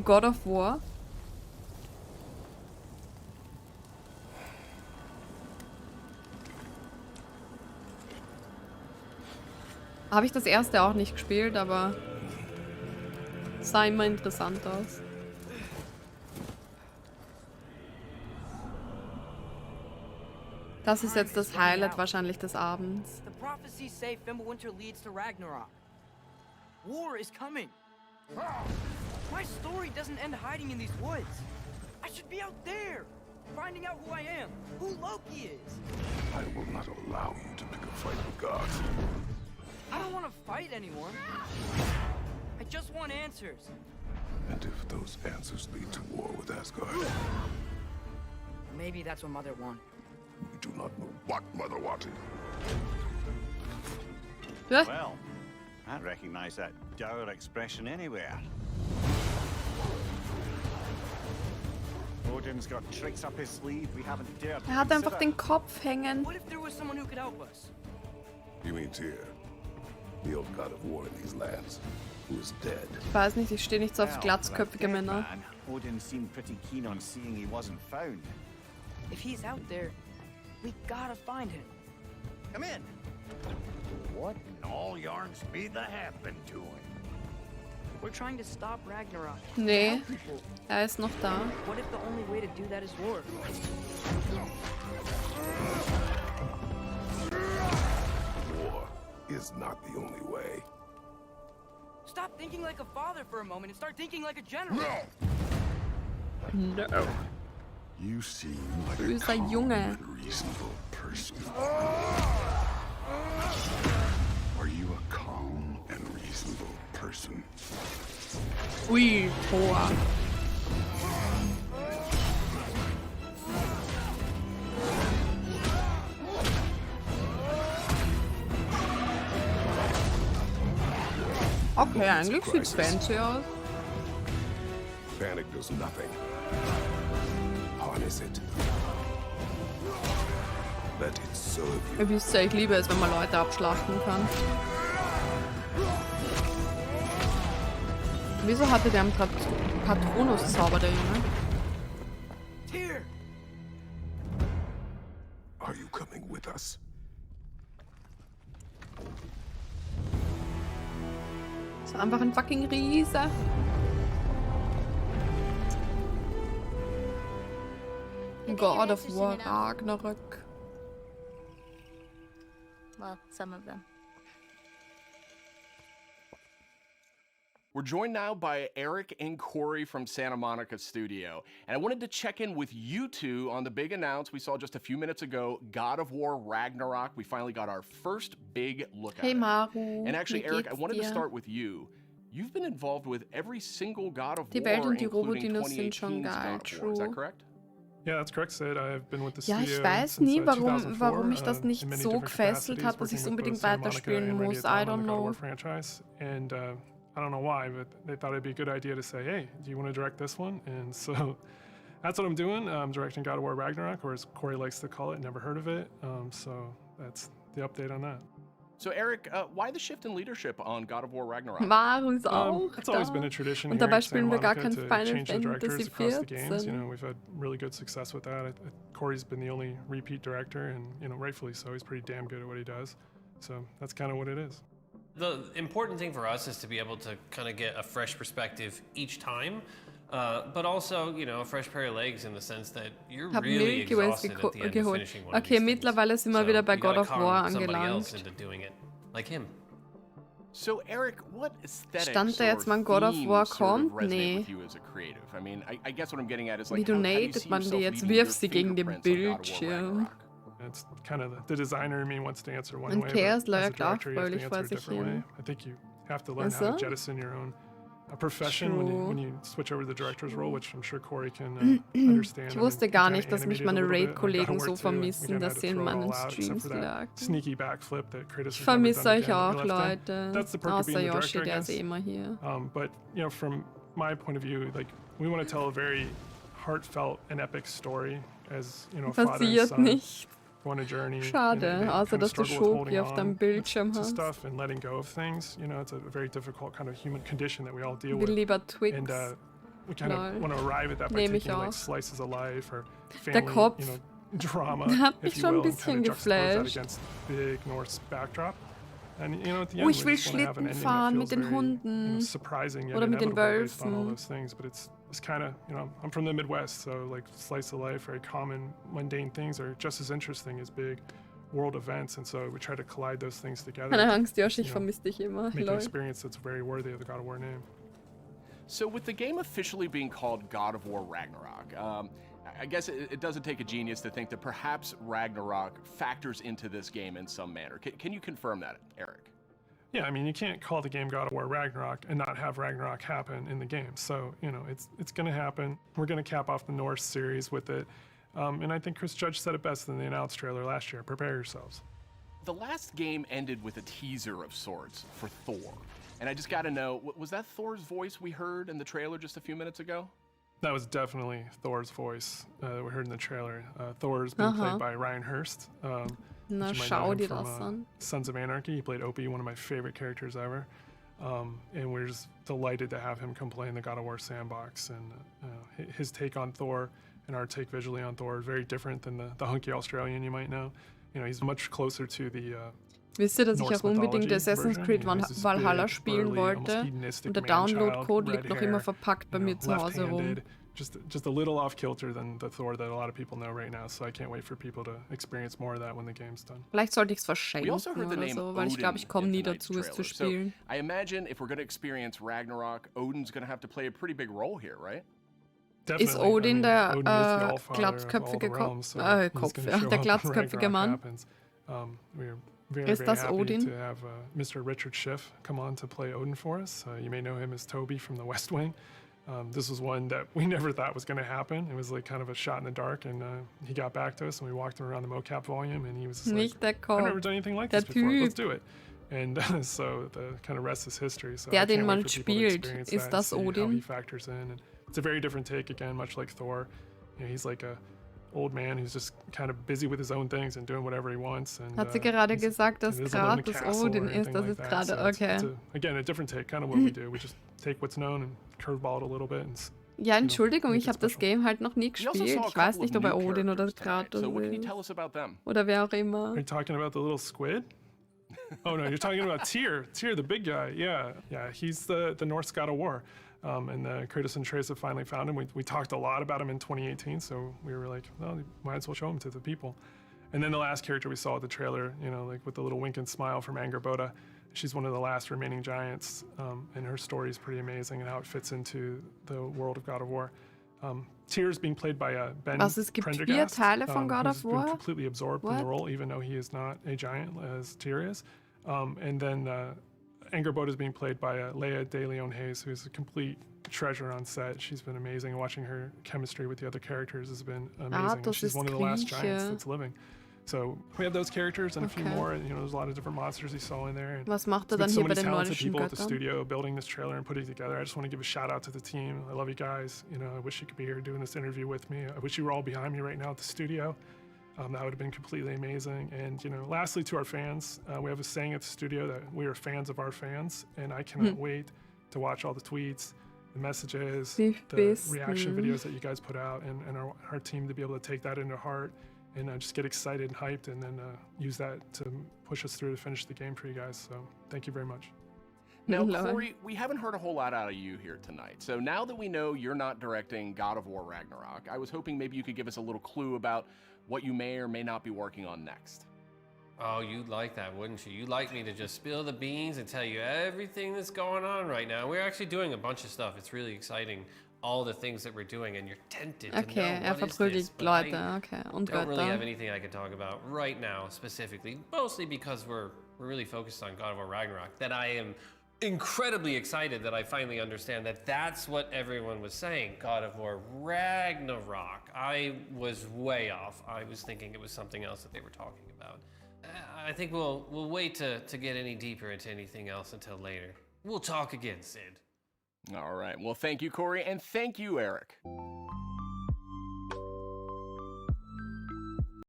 God of War. Habe ich das erste auch nicht gespielt, aber sah immer interessant aus. Das ist jetzt das Highlight wahrscheinlich des Abends. The prophecies say Fimbulwinter leads to Ragnarok. War is coming. My story doesn't end hiding in these woods. I should be out there, finding out who I am, who Loki is. I will not allow you to pick a fight with gods. I don't want to fight anyone. I just want answers. And if those answers lead to war with Asgard, Maybe that's what Mother wanted. we do not know what Mother wanted. Ja. Well, I recognize that dour expression anywhere. Odin's got tricks up his sleeve we haven't dared to Er hat einfach consider. den Kopf hängen. What if there was someone who could help us? You mean Tyr, the old god of war in these lands, who is dead? Ich weiß nicht, ich stehe nicht so auf Well, glatzköpfige that dead Männer. man, Odin seemed pretty keen on seeing he wasn't found. If he's out there, we gotta find him. Come in. What in all yarns be the happen to him? We're trying to stop Ragnarok. Nee, Help people. er ist noch da. What if the only way to do that is war? War is not the only way. Stop thinking like a father for a moment and start thinking like a general. No. You seem like a Böser calm Junge. and reasonable person. Are you a calm and reasonable person? Ui, Thor. Okay, eigentlich sieht's fancy aus. Panic does nothing. Harness it. Let it serve you. Ihr wisst ja, ich liebe es, wenn man Leute abschlachten kann. Wieso hatte der einen Patronus-Zauber, der Junge? Tyr! Are you coming with us? Ist einfach ein fucking Riese. God of War, Ragnarok. Well, some of them. We're joined now by Eric and Corey from Santa Monica Studio. And I wanted to check in with you two on the big announce we saw just a few minutes ago, God of War Ragnarok. We finally got our first big look at Hey it. Maru, And actually, wie Eric, I geht's wanted to dir? start with you. You've been involved with every single God of Die War, Welt und die including Robodinos sind schon 2018's geil, God of War. Is that true. correct? Yeah, that's correct, Sid. I've been with the Ja, studio ich weiß since, nie, 2004, warum mich das in nicht many so different gefesselt capacities, hat, dass ich es working with unbedingt both Santa Monica weiterspielen and muss. I Radiathon don't on the God of War know. franchise, and I don't know why, but they thought it'd be a good idea to say, hey, do you want to direct this one? And so that's what I'm doing. I'm directing God of War Ragnarok, or as Corey likes to call it, never heard of it. So that's the update on that. So, Eric, why the shift in leadership on God of War Ragnarok? Maru ist auch It's always da. been a tradition Und here dabei at Santa spielen wir gar Monica kein to Final change the directors Fantasy across the games. You 14. know, we've had really good success with that. Corey's been the only repeat director, and rightfully so. He's pretty damn good at what he does. So that's kind of what it is. The important thing for us is to be able to kind of get a fresh perspective each time, but also, a fresh pair of legs in the sense that you're Hab really Milky Ways exhausted at the end of geholt. finishing one of Okay, these things. mittlerweile sind wir So wieder bei you God gotta of War con somebody else angelangt. into doing it, like him. So, Eric, what aesthetics Stand da jetzt or mal God of War themes sort of kommt? resonate Nee. with you as a creative? I mean, I guess what I'm getting at is Wie like, du how do you natet see man die yourself jetzt? leaving Wirf your sie gegen den fingerprints on God of War Bildschirm. Ragnarok? It's kind of the designer in me wants to answer one Und way, Chaos but as a läuft auch director, you have to fröhlich vor answer a sich different way. hin. I think you have to learn Ach how so? to jettison your own profession True. when you switch over to the director's role, which I'm sure Corey can understand. Ich I mean, wusste he gar kinda nicht, dass mich animated meine a little bit on Raid-Kollegen God of so War 2, and vermissen, again, I had dass to sie in throw it meinen all out, except Streams for that lagen. sneaky backflip that Kratos Ich has never vermisse done euch again auch, when he left in. Leute. That's the perk of being Außer the Yoshi, director, I der ist guess. eh immer hier. But from my point of view, like we want to tell a very heartfelt and epic story as a father and Passiert son nicht. go on a journey. Schade, they außer kind of dass du struggle with Schoki holding auf deinem on Bildschirm to hast. stuff and letting go of things. It's a very difficult kind of human condition that we all deal Will with. lieber Twix. And we kind Lol. of want to arrive at that by Nehme ich taking like auch. slices of life or Der family, Kopf, you know, drama, hat if mich you schon ein will, and bisschen kind of juxtapose that geflasht. against the big Norse backdrop. And you know, at the Oh, end, ich we will just want to have an Schlitten ending fahren that mit feels den very, you know, Hunden. surprising yet Oder mit den inevitable based on all Wölfen. those things. But it's kind of, you know, I'm from the Midwest, so like slice of life, very common, mundane things are just as interesting as big world events, and so we try to collide those things together. Keine Angst, Josh, ich you know, vermisse dich immer. make an Lol. experience that's very worthy of the God of War name. So with the game officially being called God of War Ragnarok, I guess it doesn't take a genius to think that perhaps Ragnarok factors into this game in some manner. Can you confirm that, Eric? Yeah, I mean, you can't call the game God of War Ragnarok and not have Ragnarok happen in the game. So, you know, it's going to happen. We're going to cap off the Norse series with it. And I think Chris Judge said it best in the announced trailer last year. Prepare yourselves. The last game ended with a teaser of sorts for Thor. And I just got to know, was that Thor's voice we heard in the trailer just a few minutes ago? That was definitely Thor's voice that we heard in the trailer. Thor's been played by Ryan Hurst. Na, which you might know schau him dir from, das an. Sons of Anarchy. He played Opie, one of my favorite characters ever. And we're just delighted to have him come play in the God of War sandbox. And his take on Thor and our take visually on Thor is very different than the hunky Australian you might know. You know, he's much closer to the Wisst ihr, dass ich Norse auch unbedingt mythology Assassin's version. Creed You know, he's this Valhalla big, spielen burly, almost wollte hedonistic und der man-child, Download-Code red liegt noch hair, immer verpackt bei you mir know, zu Hause rum. left-handed, just a little off kilter than the Thor that a lot of people know right now. So I can't wait for people to experience more of that when the game's done. Vielleicht sollte ich es We verschenken also heard the oder name so, weil ich glaube, ich komme Odin nie in tonight's dazu, es zu trailer. spielen. So I imagine if we're going to experience Ragnarok, Odin's going to have to play a pretty big role here, right? Ist Definitely. Odin I mean, der Odin is the allfather of all glatzköpfige the Kopf? realms, so he's Kopf, gonna ja, show der up when glatzköpfige Ragnarok Mann. happens. We're very, Ist very das happy Odin? to have Mr. Richard Schiff come on to play Odin for us. You may know him as Toby from The West Wing. This was one that we never thought was going to happen. It was like kind of a shot in the dark, and he got back to us, and we walked him around the mocap volume, and he was just Nicht der like, I've never Kopf. done anything like Der this before. Let's Typ. do it. And so the kind of rest is history. So Der, I den can't man wait for people to spielt, experience ist that and das see how Odin? he factors in. And it's a very different take, again, much like Thor. You know, he's like a old man who's just kind of busy with his own things and doing whatever he wants. And, Hat sie gerade he's- gesagt, dass he doesn't live in a gratis castle or Odin ist? anything Das like ist that. gerade, So okay. it's again, a different take, kind of what we do. We just take what's known and curveball it a little bit. And Ja, Entschuldigung, make ich it habe das special. Game halt noch nie We also gespielt. saw a Ich weiß couple nicht, of ob er new Odin oder characters tonight. Kratos So what can you ist. tell us about them? Oder wer auch immer. Are you talking about the little squid? Oh no, you're talking about Tyr. Tyr, the big guy. Yeah, he's the Norse god of war. And Kratos and Atreus have finally found him. We talked a lot about him in 2018, so we were like, well, we might as well show him to the people. And then the last character we saw at the trailer, you know, like with the little wink and smile from Boda, she's one of the last remaining giants, and her story is pretty amazing and how it fits into the world of God of War. Tyr's being played by Ben Was, es gibt 4 Prendergast, Teile von God who's of been War? completely absorbed in What? the role, even though he is not a giant as Tyr is. And then Boda is being played by Leia De Leon Hayes, who's a complete treasure on set. She's been amazing. Watching her chemistry with the other characters has been amazing. And das she's ist one of the last giants Grieche. that's living. So we have those characters and a few Okay. more. And, you know, there's a lot of different monsters you saw in there. And Was macht it's er been dann so hier bei many den talented nordischen people at the Göttern? studio building this trailer and putting it together. I just want to give a shout out to the team. I love you guys. You know, I wish you could be here doing this interview with me. I wish you were all behind me right now at the studio. That would have been completely amazing. And, you know, lastly, to our fans, we have a saying at the studio that we are fans of our fans. And I cannot wait to watch all the tweets, the messages, Die the Besten. reaction videos that you guys put out, and our team to be able to take that into heart and just get excited and hyped, and then use that to push us through to finish the game for you guys. So thank you very much. Now, Lol. Corey, we haven't heard a whole lot out of you here tonight. So now that we know you're not directing God of War Ragnarok, I was hoping maybe you could give us a little clue about what you may or may not be working on next. Oh, you'd like that, wouldn't you? You'd like me to just spill the beans and tell you everything that's going on right now. We're actually doing a bunch of stuff. It's really exciting, all the things that we're doing, and you're tempted to Okay, know er what is this, verprügelt but Leute, I okay. Und don't really have Götter. anything I can talk about right now specifically, mostly because we're really focused on God of War Ragnarok, that I am incredibly excited that I finally understand that that's what everyone was saying, God of War Ragnarok. I was way off. I was thinking it was something else that they were talking about. I think we'll wait to get any deeper into anything else until later. We'll talk again, Sid. All right. Well, thank you, Corey, and thank you, Eric.